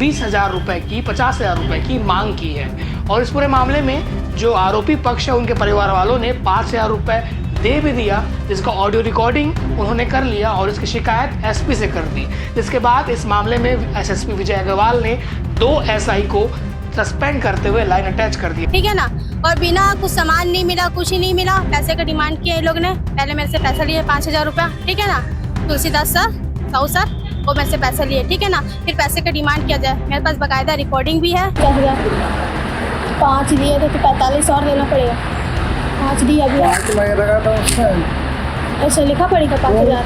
20,000 रुपए की 50,000 रुपए की मांग की है। और इस पूरे मामले में जो आरोपी पक्ष है उनके परिवार वालों ने 5,000 रुपए दे भी दिया, जिसका ऑडियो रिकॉर्डिंग उन्होंने कर लिया और इसकी शिकायत एसपी से कर दी। जिसके बाद इस मामले में एसएसपी विजय अग्रवाल ने 2 एसआई को सस्पेंड करते हुए लाइन अटैच कर दिया। ठीक है ना, और बिना कुछ सामान नहीं मिला, कुछ ही नहीं मिला, पैसे का डिमांड किया इन लोग ने। पहले मेरे से पैसा लिए 5,000 रुपया, ठीक है ना, तुलसीदास सर, साहू सर, वो मेरे से पैसा लिए, ठीक है ना। फिर पैसे का डिमांड किया जाए, मेरे पास बाकायदा रिकॉर्डिंग भी है। 5 दिए थे तो 45 और देना पड़ेगा। 5 दिया अभी ऐसे लिखा पड़ेगा 5,000।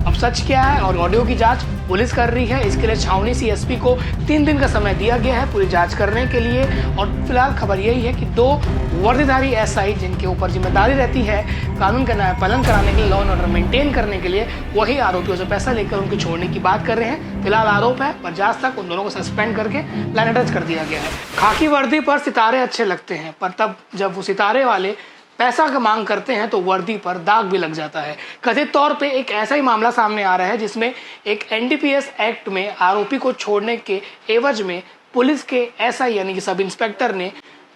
अब सच क्या है और ऑडियो की जांच पुलिस कर रही है। इसके लिए छावनी सीएसपी को 3 दिन का समय दिया गया है पूरी जांच करने के लिए। और फिलहाल खबर यही है कि 2 वर्दीधारी एसआई जिनके ऊपर जिम्मेदारी रहती है कानून का न्याय पालन कराने के लिए, लॉ एंड ऑर्डर मेंटेन करने के लिए, वही आरोपियों से पैसा लेकर उनको छोड़ने की बात कर रहे हैं। फिलहाल आरोप है पर जांच तक उन दोनों को सस्पेंड करके लाइन अटैच कर दिया गया है। खाकी वर्दी पर सितारे अच्छे लगते हैं, पर तब जब वो सितारे वाले पैसा का मांग करते हैं तो वर्दी पर दाग भी लग जाता है। कथित तौर पे एक ऐसा ही मामला सामने आ रहा है जिसमें एक एनडीपीएस एक्ट में आरोपी को छोड़ने के एवज में पुलिस के एसआई यानी कि सब इंस्पेक्टर ने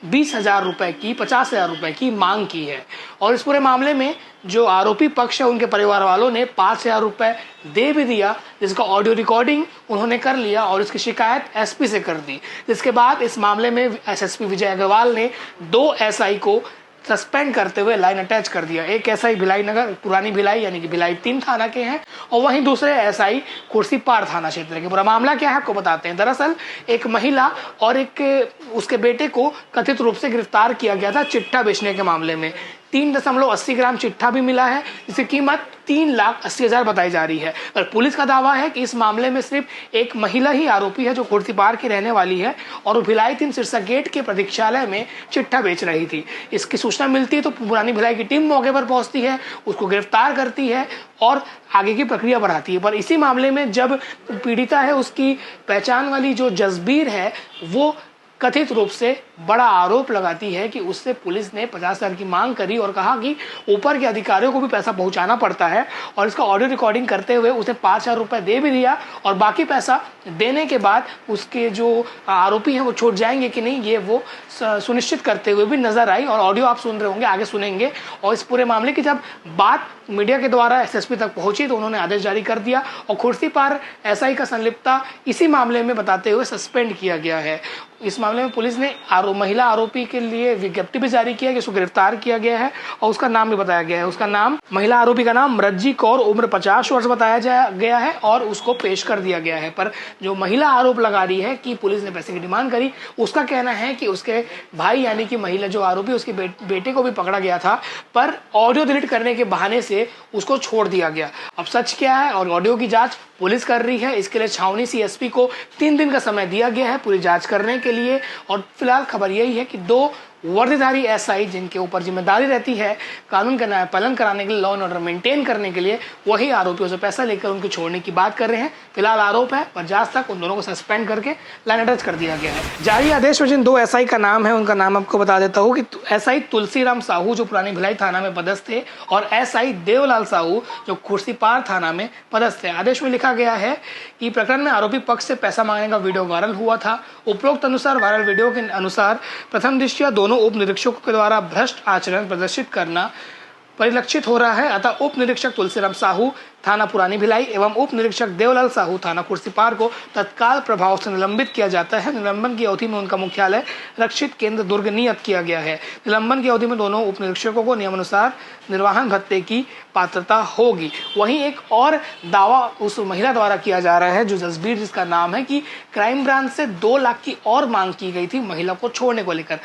20,000 रुपए की 50,000 रुपए की मांग की है। और इस पूरे मामले में जो आरोपी पक्ष है उनके परिवार वालों ने 5,000 रुपए दे भी दिया, जिसका ऑडियो रिकॉर्डिंग उन्होंने कर लिया और इसकी शिकायत एसपी से कर दी। जिसके बाद इस मामले में एसएसपी विजय अग्रवाल ने 2 एसआई को सस्पेंड करते हुए लाइन अटैच कर दिया। एक एसआई भिलाई नगर पुरानी भिलाई यानी कि भिलाई 3 थाना के हैं और वहीं दूसरे एसआई खुर्सीपार थाना क्षेत्र के। पूरा मामला क्या है आपको बताते हैं। दरअसल एक महिला और एक उसके बेटे को कथित रूप से गिरफ्तार किया गया था चिट्ठा बेचने के मामले में। 3.80 ग्राम चिट्ठा भी मिला है जिसकी कीमत 3,80,000 बताई जा रही है। पर पुलिस का दावा है कि इस मामले में सिर्फ एक महिला ही आरोपी है जो खुर्सीपार की रहने वाली है और वो भिलाई 3 सिरसा गेट के प्रतीक्षालय में चिट्ठा बेच रही थी। इसकी सूचना मिलती है तो पुरानी भिलाई की टीम मौके पर पहुंचती है, उसको गिरफ्तार करती है और आगे की प्रक्रिया बढ़ाती है। पर इसी मामले में जब पीड़िता है उसकी पहचान वाली जो जसबीर है वो कथित रूप से बड़ा आरोप लगाती है कि उससे पुलिस ने 50,000 की मांग करी और कहा कि ऊपर के अधिकारियों को भी पैसा पहुंचाना पड़ता है और इसका ऑडियो रिकॉर्डिंग करते हुए उसे 5,000 रुपए दे भी दिया और बाकी पैसा देने के बाद उसके जो आरोपी हैं वो छूट जाएंगे कि नहीं ये वो सुनिश्चित करते हुए भी नजर आई। और ऑडियो आप सुन रहे होंगे, आगे सुनेंगे। और इस पूरे मामले की जब बात मीडिया के द्वारा एसएसपी तक पहुंची तो उन्होंने आदेश जारी कर दिया और खुर्सीपार एसआई का संलिप्तता इसी मामले में बताते हुए सस्पेंड किया गया है। इस मामले में पुलिस ने महिला आरोपी के लिए विज्ञप्ति भी जारी किया कि उसको गिरफ्तार किया गया है और उसका नाम भी बताया गया है। उसका नाम, महिला आरोपी का नाम मृज्जी कौर, उम्र 50 वर्ष बताया गया है और उसको पेश कर दिया गया है। पर जो महिला आरोप लगा रही है कि पुलिस ने पैसे की डिमांड करी, उसका कहना है कि उसके भाई यानी कि महिला जो आरोपी उसके बेटे को भी पकड़ा गया था पर ऑडियो डिलीट करने के बहाने से उसको छोड़ दिया गया। अब सच क्या है और ऑडियो की जांच पुलिस कर रही है। इसके लिए छावनी सीएसपी को 3 दिन का समय दिया गया है पूरी जांच करने के लिए। और फिलहाल खबर यही है कि 2 वर्दीधारी एसआई जिनके ऊपर जिम्मेदारी रहती है कानून का न्याय पालन कराने के लिए, लॉ एंड ऑर्डर मेंटेन करने के लिए, वही आरोपियों से पैसा लेकर उनको छोड़ने की बात कर रहे हैं। फिलहाल आरोप है पर जांच तक उन दोनों को सस्पेंड करके लाइन अटैच कर दिया गया है। जारी आदेश में जिन 2 एसआई का नाम है उनका नाम आपको बता देता हूँ कि एसआई तुलसीराम साहू जो पुरानी भिलाई थाना में पदस्थ थे और एसआई देवलाल साहू जो खुर्सीपार थाना में पदस्थ थे। आदेश में लिखा गया है कि प्रकरण में आरोपी पक्ष से पैसा मांगने का वीडियो वायरल हुआ था। उपरोक्त अनुसार वायरल वीडियो के अनुसार प्रथम दृष्टया दोनों उप निरीक्षकों के द्वारा भ्रष्ट आचरण प्रदर्शित करना परिलक्षित हो रहा है। अतः उप निरीक्षक तुलसीराम साहू थाना पुरानी भिलाई एवं उप निरीक्षक देवलाल साहू थाना खुर्सीपार को तत्काल प्रभाव से निलंबित किया जाता है। निलंबन की अवधि में उनका मुख्यालय रक्षित केंद्र दुर्ग नियत किया गया है। निलंबन की अवधि में दोनों उप निरीक्षकों को नियमानुसार निर्वाहन भत्ते की पात्रता होगी। वहीं एक और दावा उस महिला द्वारा किया जा रहा है जो जसबीर जिसका नाम है कि क्राइम ब्रांच से 2 लाख की और मांग की गई थी महिला को छोड़ने को लेकर,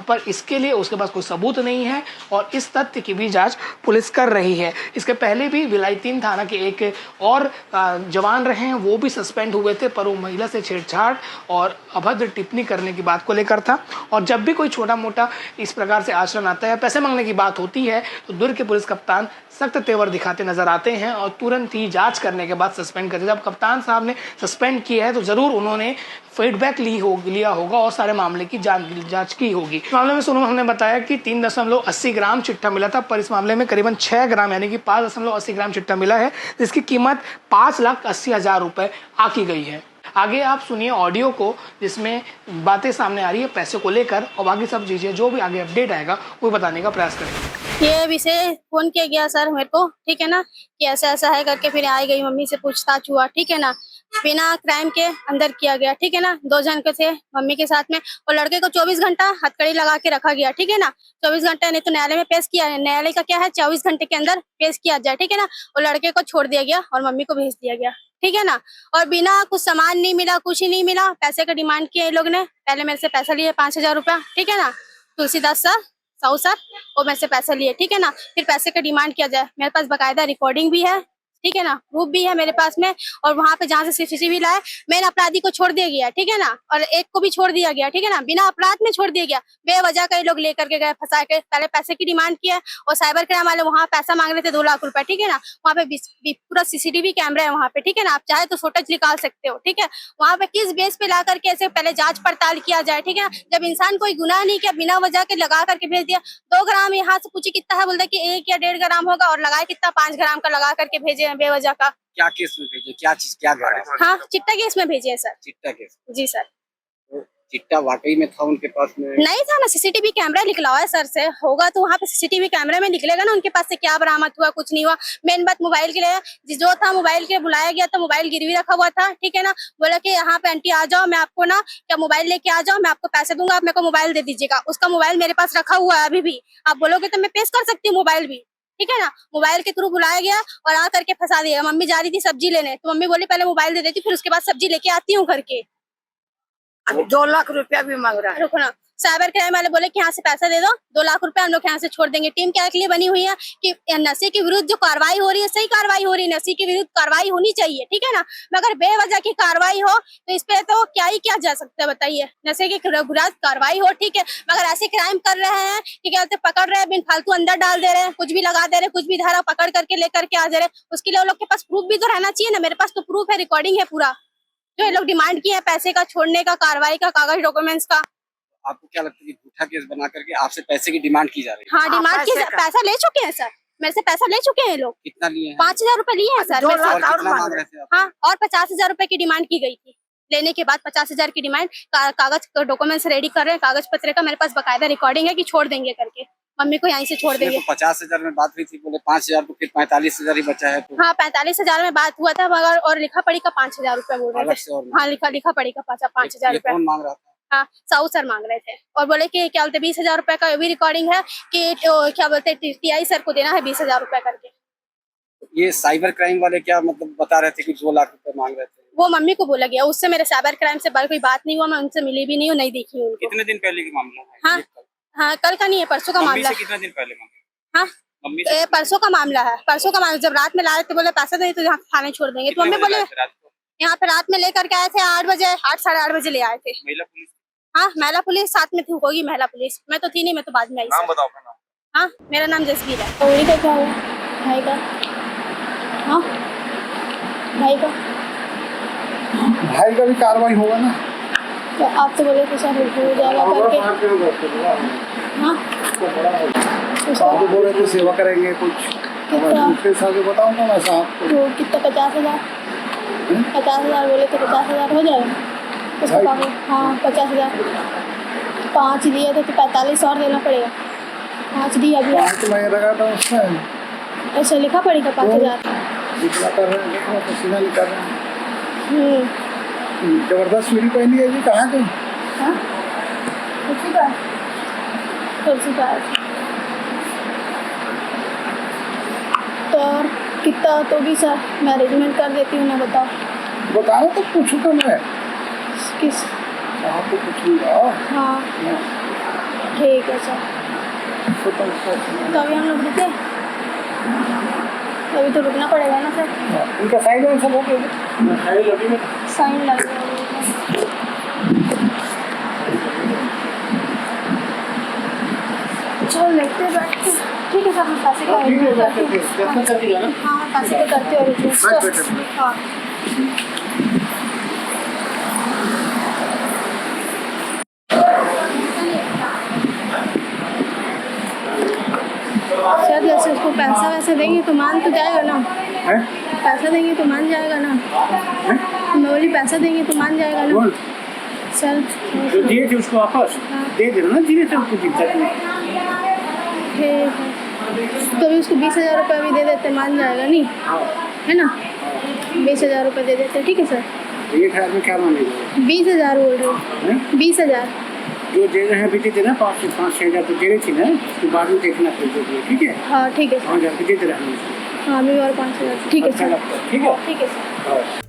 पर इसके लिए उसके पास कोई सबूत नहीं है और इस तथ्य की भी जांच पुलिस कर रही है। इसके पहले भी भिलाई 3 थाना के एक और जवान रहे हैं, वो भी सस्पेंड हुए थे पर वो महिला से छेड़छाड़ और अभद्र टिप्पणी करने की बात को लेकर था। और जब भी कोई छोटा मोटा इस प्रकार से आचरण आता है, पैसे मांगने की बात होती है तो दुर्ग के पुलिस कप्तान सख्त तेवर दिखाते नजर आते हैं और तुरंत ही जांच करने के बाद सस्पेंड करते। जब कप्तान साहब ने सस्पेंड किया है तो जरूर उन्होंने फीडबैक लिया होगा और सारे मामले की जांच की होगी। इस मामले में सोनू हमने बताया कि 3.80 ग्राम चिट्ठा मिला था पर इस मामले में करीबन 6 ग्राम यानी कि 5.80 ग्राम चिट्ठा मिला है जिसकी कीमत 5,80,000 रुपये आकी गई है। आगे आप सुनिए ऑडियो को, जिसमें बातें सामने आ रही है पैसे को लेकर, और बाकी सब चीज़ें जो भी आगे अपडेट आएगा वो बताने का प्रयास करेंगे। ये विषय फोन किया गया सर मेरे को, ठीक है ना, कि ऐसा ऐसा है करके, फिर आई गई मम्मी से पूछताछ हुआ, ठीक है ना, बिना क्राइम के अंदर किया गया, ठीक है ना। 2 जन के थे मम्मी के साथ में, और लड़के को 24 घंटा हथकड़ी लगा के रखा गया, ठीक है ना। 24 घंटा नहीं तो न्यायालय में पेश किया है, न्यायालय का क्या है 24 घंटे के अंदर पेश किया जाए, ठीक है ना। और लड़के को छोड़ दिया गया और मम्मी को भेज दिया गया, ठीक है ना। और बिना कुछ सामान नहीं मिला, कुछ ही नहीं मिला, पैसे का डिमांड किया इन लोग ने। पहले मेरे से पैसा लिए 5,000 रुपया, ठीक है ना, तुलसीदास सर, साहू सर, और मेरे से पैसा लिए, ठीक है ना। फिर पैसे का डिमांड किया जाए, मेरे पास बकायदा रिकॉर्डिंग भी है, ठीक है ना, प्रूफ भी है मेरे पास में। और वहां पे जहाँ से सीसीटीवी लाए, मेन अपराधी को छोड़ दिया गया, ठीक है ना, और एक को भी छोड़ दिया गया, ठीक है ना, बिना अपराध में छोड़ दिया गया। बेवजह कई लोग लेकर के गए, फंसा के, पहले पैसे की डिमांड किया, और साइबर क्राइम वाले वहाँ पैसा मांग रहे थे 2 लाख रुपए, ठीक है ना। वहाँ पे पूरा सीसीटीवी कैमरा है वहाँ पे, ठीक है ना, आप चाहे तो फुटेज निकाल सकते हो, ठीक है। वहाँ पे किस बेस पे ला करके ऐसे पहले जांच पड़ताल किया जाए, ठीक है ना। जब इंसान कोई गुनाह नहीं किया, बिना वजह के लगा करके भेज दिया। 2 ग्राम यहाँ से पूछे कितना है, बोलते कि 1 या 1.5 ग्राम होगा, और लगाए कितना 5 ग्राम का लगा करके भेजे हैं बेवजह का। क्या केस में भेजे, क्या चीज, क्या गाड़ी? हाँ, चिट्टा केस में भेजे हैं सर। चिट्टा केस? जी सर। तो चिट्टा वाकई में था उनके पास में? नहीं था ना, सीसीटीवी कैमरा निकलवा है सर से, होगा तो वहाँ पे सीसीटीवी कैमरे में निकलेगा ना उनके पास से क्या बरामद हुआ, कुछ नहीं हुआ। मेन बात मोबाइल के लिए जो था, मोबाइल के बुलाया गया था, मोबाइल गिरवी रखा हुआ था, ठीक है ना। बोला कि यहाँ पे आंटी आ जाओ, मैं आपको ना क्या मोबाइल लेके आ जाओ, मैं आपको पैसे दूंगा, आप मेरे को मोबाइल दे दीजिएगा। उसका मोबाइल मेरे पास रखा हुआ है अभी भी, आप बोलोगे तो मैं पेश कर सकती हूँ मोबाइल भी, ठीक है ना। मोबाइल के थ्रू बुलाया गया और आ करके फंसा दिया। मम्मी जा रही थी सब्जी लेने, तो मम्मी बोली पहले मोबाइल दे देती, फिर उसके बाद सब्जी लेके आती हूँ घर के। अभी 2 लाख रुपया भी मांग रहा है। रुको ना, साइबर क्राइम वाले बोले कि यहाँ से पैसा दे दो, 2 लाख रुपए हम लोग यहाँ से छोड़ देंगे। टीम क्या के लिए बनी हुई है कि नशे के विरुद्ध जो कार्रवाई हो रही है, सही कार्रवाई हो रही है, नशे के विरुद्ध कार्रवाई होनी चाहिए, ठीक है ना। मगर बेवजह की कार्रवाई हो तो इस पे तो क्या ही किया जा सकता है बताइए। नशे के विरुद्ध कार्रवाई हो, ठीक है, मगर ऐसे क्राइम कर रहे हैं कि क्या कहते, पकड़ रहे हैं, बिन फालतू अंदर डाल दे रहे हैं, कुछ भी लगा दे रहे हैं, कुछ भी धारा पकड़ करके लेकर के आ जा रहे हैं। उसके लिए वो लोग के पास प्रूफ भी तो रहना चाहिए ना। मेरे पास तो प्रूफ है, रिकॉर्डिंग है पूरा, जो ये लोग डिमांड किए हैं पैसे का, छोड़ने का, कार्रवाई का, कागज डॉक्यूमेंट्स का। आपको क्या लगता है कि झूठा केस बना करके आपसे पैसे की डिमांड की जा रही है? हाँ, डिमांड की, पैसा ले चुके हैं सर, मेरे से पैसा ले चुके हैं लोग। कितना लिए हैं? 5,000 रुपए लिए हैं सर। 2 मेरे से। लाख और कितना मांग रहे थे आप? हाँ, और 50,000 रुपए की डिमांड की गई थी। लेने के बाद 50,000 की डिमांड, कागज डॉक्यूमेंट्स रेडी कर रहे हैं, कागज पत्र का मेरे पास बकायदा रिकॉर्डिंग है कि छोड़ देंगे करके, मम्मी को यहीं से छोड़ देंगे। तो 50,000 में बात हुई थी, बोले 5,000, तो फिर 45,000 ही बचा है। तो हाँ, 45,000 में बात हुआ था, मगर और लिखा पड़ी का 5,000 रुपए बोल अलग रहे से थे। और हाँ, लिखा पड़ी का 5,000 ये रुपए। कौन मांग रहा था? हाँ, साहू सर मांग रहे थे, और बोले कि क्या बोलते 20,000 रुपए का भी रिकॉर्डिंग है कि क्या बोलते टीआई सर को देना है 20,000 रुपए करके। ये साइबर क्राइम वाले क्या मतलब बता रहे थे कि 2 लाख रुपए मांग रहे थे? वो मम्मी को बोला गया, उससे मेरे साइबर क्राइम से कोई बात नहीं हुआ, मैं उनसे मिली भी नहीं हूँ, नहीं देखी हूँ उनको। कितने दिन पहले की मामला है? हाँ, हाँ, कल का नहीं है, परसों का मामला है। कितना दिन पहले मांगे? हाँ, मम्मी ये परसों का मामला है, परसों का मामला। जब रात में ला रहे थे, बोले पैसा दे तो यहाँ थाने छोड़ देंगे, तो मम्मी बोले यहाँ पे रात में लेकर के आए थे 8 बजे, 8 साढ़े 8 बजे ले आए थे। महिला पुलिस? हाँ, महिला पुलिस साथ में थी, होगी महिला पुलिस, मैं तो थी नहीं, मैं तो बाद में आई। नाम बताओ अपना नाम। हाँ, मेरा नाम जसबीर है। तो का क्या हुआ भाई का? हाँ, भाई का भी कार्रवाई होगा ना। तो आप तो बोले कि सर हो जाएगा करके। हाँ, साहब बोल रहे थे सेवा करेंगे कुछ, दूसरे साहब बताऊंगा मैं साहब को। तो कितना 50,000? 50,000 बोले तो 50,000 हो जाएगा उसका काम। हाँ, 50,000 5 दिए थे तो 45 और देना पड़ेगा। 5 दिया अभी 5 मैं लगा था उसमें, ऐसे लिखा पड़ेगा 5,000। जितना कर रहे हैं पसीना निकाल रहे हैं। जबरदस्त चूड़ी पहनी है जी, कहाँ गई? हाँ, तुलसी का तो और कितना तो भी सर मैं अरेंजमेंट कर देती हूँ ना, बताओ। बताओ तो पूछू तो मैं किस? साहब को पूछूंगा। हाँ, ठीक है सर। तो अभी हम लोग रुके, अभी तो रुकना पड़ेगा ना सर। इनका साइन वाइन सब हो गया? साइन लग गया। चलो देखते हैं, बैठते हैं। ठीक है सर, मैं पैसे का अरेंजमेंट करती हूँ। हाँ, पैसे का करती हूँ अरेंजमेंट। हाँ, सर जैसे उसको पैसा वैसे देंगे तो मान तो जाएगा ना। हैं? पैसा देंगे तो मान जाएगा ना। हैं? मैं बोली पैसा देंगे तो मान जाएगा ना कौन सर। जो दिए थे उसको वापस हाँ। दे देना ना, धीरे से उसको दिक्कत नहीं। ठीक है, तो भी उसको 20,000 रुपये भी दे देते, मान जाएगा नहीं, हाँ है ना। 20,000 रुपये दे देते, ठीक है सर। ये ख्याल में क्या मानेगा? 20,000 बोल रहे हो, हैं? 20,000। जो दे रहे हैं बेटी देना 5-6 हज़ार तो दे रही थी ना, उसके बाद में देखना फिर जो दिए, ठीक है। हाँ ठीक है सर। 5,000 दे दे रहे हैं। हाँ अभी और 5,000, ठीक है अच्छा सर। लगता है, ठीक है। ठीक है सर। हाँ।